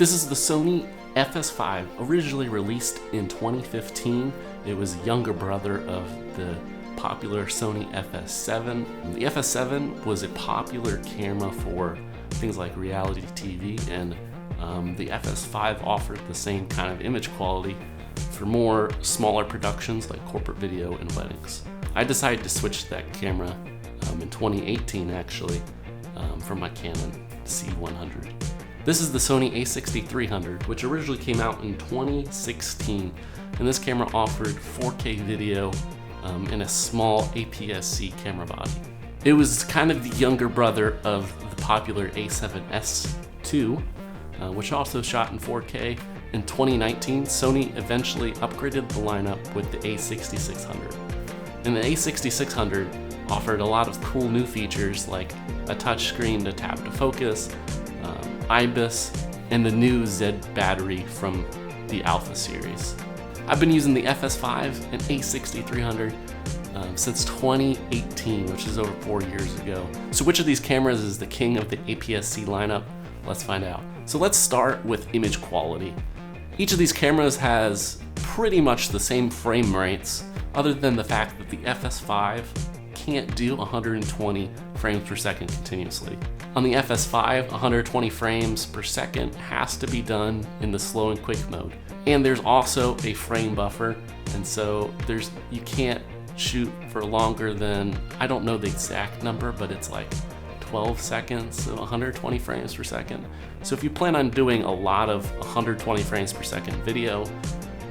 This is the Sony FS5, originally released in 2015. It was a younger brother of the popular Sony FS7. The FS7 was a popular camera for things like reality TV, and the FS5 offered the same kind of image quality for more smaller productions like corporate video and weddings. I decided to switch to that camera in 2018 actually, from my Canon C100. This is the Sony A6300, which originally came out in 2016, and this camera offered 4K video in a small APS-C camera body. It was kind of the younger brother of the popular A7S II, which also shot in 4K. In 2019, Sony eventually upgraded the lineup with the A6600. And the A6600 offered a lot of cool new features like a touchscreen to tap to focus, IBIS, and the new Z battery from the Alpha series. I've been using the FS5 and A6300 since 2018, which is over 4 years ago. So which of these cameras is the king of the APS-C lineup? Let's find out. So let's start with image quality. Each of these cameras has pretty much the same frame rates, other than the fact that the FS5 can't do 120 frames per second continuously. On the FS5, 120 frames per second has to be done in the slow and quick mode. And there's also a frame buffer, and so you can't shoot for longer than, I don't know the exact number, but it's like 12 seconds, so 120 frames per second. So if you plan on doing a lot of 120 frames per second video,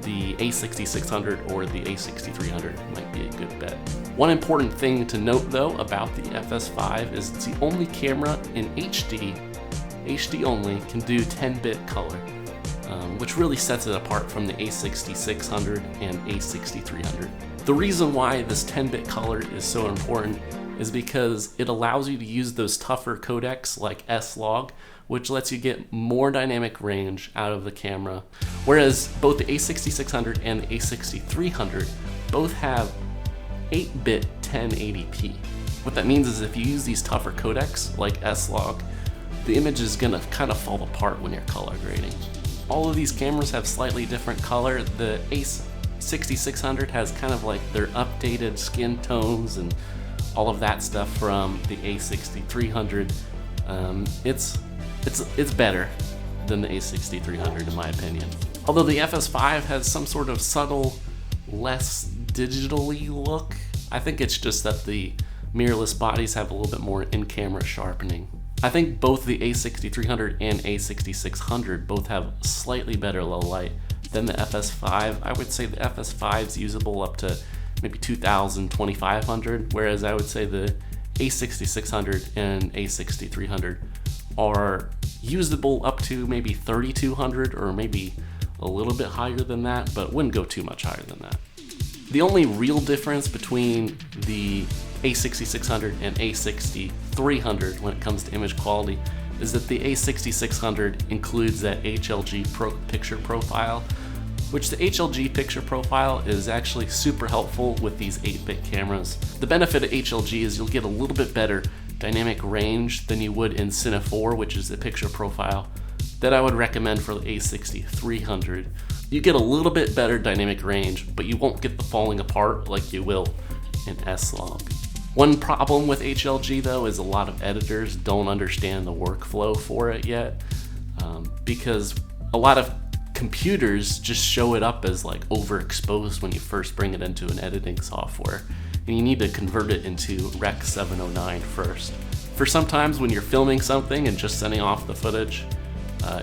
the A6600 or the A6300 might be a good bet. One important thing to note though about the FS5 is it's the only camera in HD only, can do 10-bit color, which really sets it apart from the A6600 and A6300. The reason why this 10-bit color is so important is because it allows you to use those tougher codecs like S-Log, which lets you get more dynamic range out of the camera. Whereas both the A6600 and the A6300 both have 8-bit 1080p. What that means is if you use these tougher codecs like S-Log, the image is gonna kind of fall apart when you're color grading. All of these cameras have slightly different color. The A6600 has kind of like their updated skin tones and all of that stuff from the A6300. It's better than the A6300 in my opinion. Although the FS5 has some sort of subtle, less digitally look, I think it's just that the mirrorless bodies have a little bit more in-camera sharpening. I think both the A6300 and A6600 both have slightly better low light than the FS5. I would say the FS5 is usable up to maybe 2000, 2500, whereas I would say the A6600 and A6300 are usable up to maybe 3200 or maybe a little bit higher than that, but wouldn't go too much higher than that. The only real difference between the A6600 and A6300 when it comes to image quality is that the A6600 includes that HLG picture profile, which the HLG picture profile is actually super helpful with these 8-bit cameras. The benefit of HLG is you'll get a little bit better dynamic range than you would in Cine 4, which is the picture profile that I would recommend for the A6300. You get a little bit better dynamic range, but you won't get the falling apart like you will in S-Log. One problem with HLG though is a lot of editors don't understand the workflow for it yet, because a lot of computers just show it up as like overexposed when you first bring it into an editing software, and you need to convert it into Rec 709 first. For sometimes when you're filming something and just sending off the footage,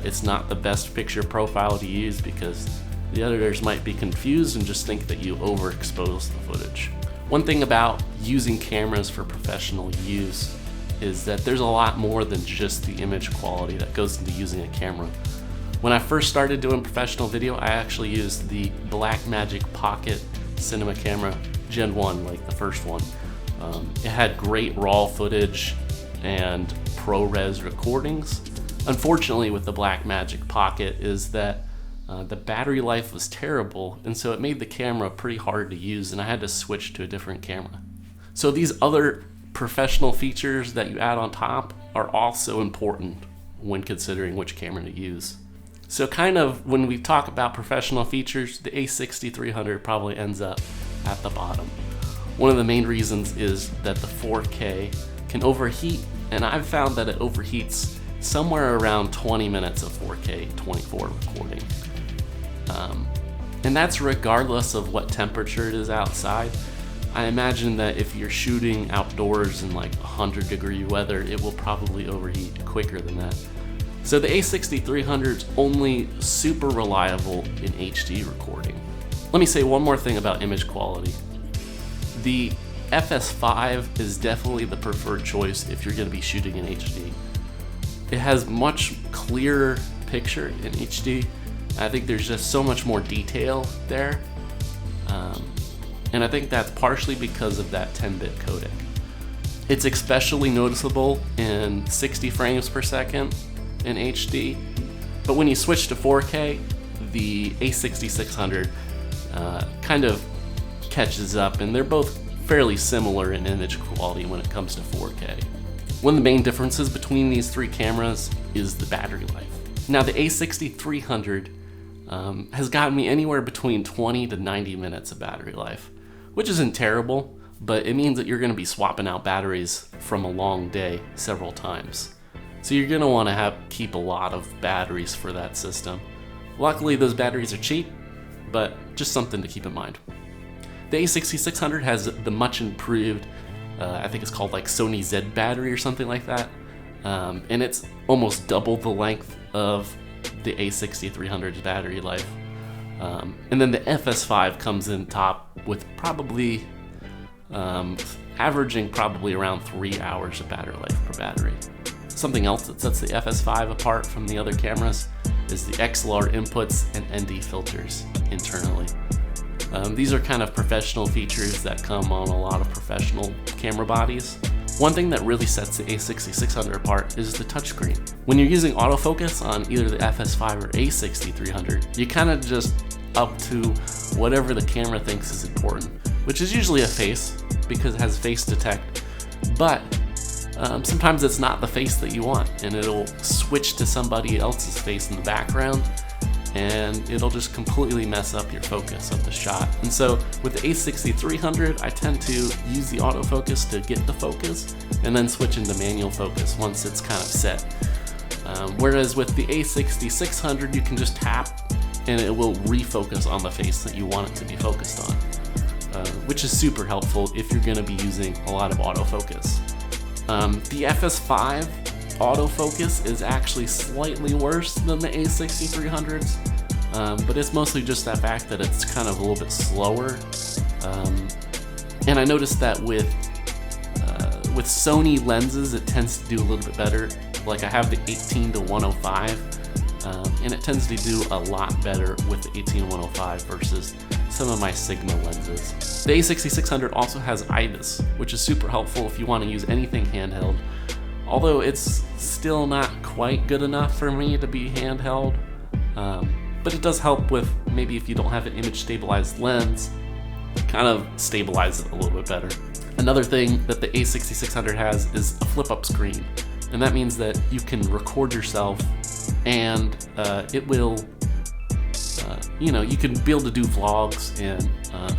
it's not the best picture profile to use because the editors might be confused and just think that you overexpose the footage. One thing about using cameras for professional use is that there's a lot more than just the image quality that goes into using a camera. When I first started doing professional video, I actually used the Blackmagic Pocket cinema camera, Gen 1, like the first one. It had great raw footage and ProRes recordings. Unfortunately with the Blackmagic Pocket is that the battery life was terrible, and so it made the camera pretty hard to use, and I had to switch to a different camera. So these other professional features that you add on top are also important when considering which camera to use. So kind of when we talk about professional features, the A6300 probably ends up at the bottom. One of the main reasons is that the 4K can overheat, and I've found that it overheats somewhere around 20 minutes of 4K 24 recording. And that's regardless of what temperature it is outside. I imagine that if you're shooting outdoors in like 100-degree weather, it will probably overheat quicker than that. So the A6300 is only super reliable in HD recording. Let me say one more thing about image quality. The FS5 is definitely the preferred choice if you're going to be shooting in HD. It has much clearer picture in HD. I think there's just so much more detail there. And I think that's partially because of that 10-bit codec. It's especially noticeable in 60 frames per second in HD, but when you switch to 4K, the A6600 kind of catches up, and they're both fairly similar in image quality when it comes to 4K. One of the main differences between these three cameras is the battery life. Now the A6300 has gotten me anywhere between 20 to 90 minutes of battery life, which isn't terrible, but it means that you're going to be swapping out batteries from a long day several times. So you're going to want to keep a lot of batteries for that system. Luckily, those batteries are cheap, but just something to keep in mind. The A6600 has the much improved, I think it's called like Sony Z battery or something like that, and it's almost double the length of the A6300's battery life. And then the FS5 comes in top with probably averaging probably around 3 hours of battery life per battery. Something else that sets the FS5 apart from the other cameras is the XLR inputs and ND filters internally. These are kind of professional features that come on a lot of professional camera bodies. One thing that really sets the A6600 apart is the touchscreen. When you're using autofocus on either the FS5 or A6300, you kind of just up to whatever the camera thinks is important, which is usually a face because it has face detect, but sometimes it's not the face that you want, and it'll switch to somebody else's face in the background, and it'll just completely mess up your focus of the shot. And so with the A6300, I tend to use the autofocus to get the focus and then switch into manual focus once it's kind of set. Whereas with the A6600, you can just tap and it will refocus on the face that you want it to be focused on, which is super helpful if you're going to be using a lot of autofocus. The FS5 autofocus is actually slightly worse than the A6300's, but it's mostly just that fact that it's kind of a little bit slower. And I noticed that with Sony lenses, it tends to do a little bit better. Like I have the 18-105, and it tends to do a lot better with the 18-105 versus some of my Sigma lenses. The A6600 also has IBIS, which is super helpful if you want to use anything handheld, although it's still not quite good enough for me to be handheld. But it does help with maybe if you don't have an image stabilized lens, kind of stabilize it a little bit better. Another thing that the A6600 has is a flip up screen, and that means that you can record yourself and it will you can be able to do vlogs and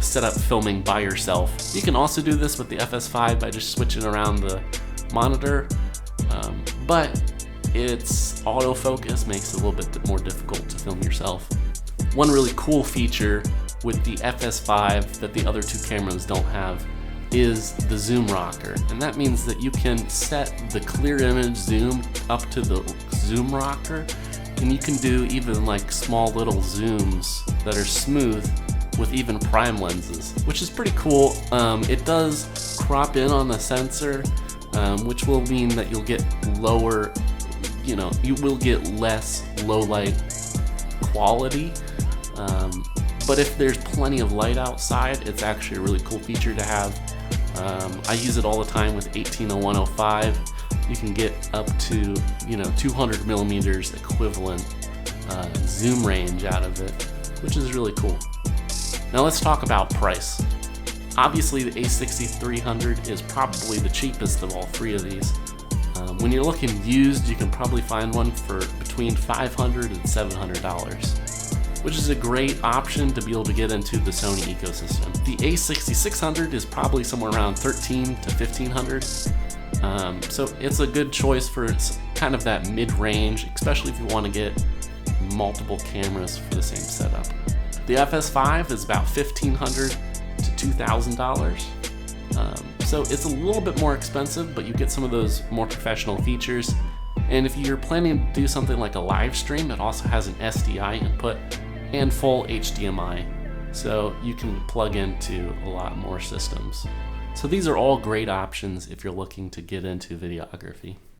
set up filming by yourself. You can also do this with the FS5 by just switching around the monitor, but its autofocus makes it a little bit more difficult to film yourself. One really cool feature with the FS5 that the other two cameras don't have is the zoom rocker, and that means that you can set the clear image zoom up to the zoom rocker, and you can do even like small little zooms that are smooth with even prime lenses, which is pretty cool. It does crop in on the sensor, which will mean that you'll get lower, you will get less low light quality. But if there's plenty of light outside, it's actually a really cool feature to have. I use it all the time with 18-105. You can get up to 200 millimeters equivalent zoom range out of it, which is really cool. Now let's talk about price. Obviously the A6300 is probably the cheapest of all three of these. When you're looking used, you can probably find one for between $500 and $700, which is a great option to be able to get into the Sony ecosystem. The A6600 is probably somewhere around $1,300 to $1,500. So it's a good choice for kind of that mid-range, especially if you want to get multiple cameras for the same setup. The FS5 is about $1,500 to $2,000. So it's a little bit more expensive, but you get some of those more professional features. And if you're planning to do something like a live stream, it also has an SDI input and full HDMI. So you can plug into a lot more systems. So these are all great options if you're looking to get into videography.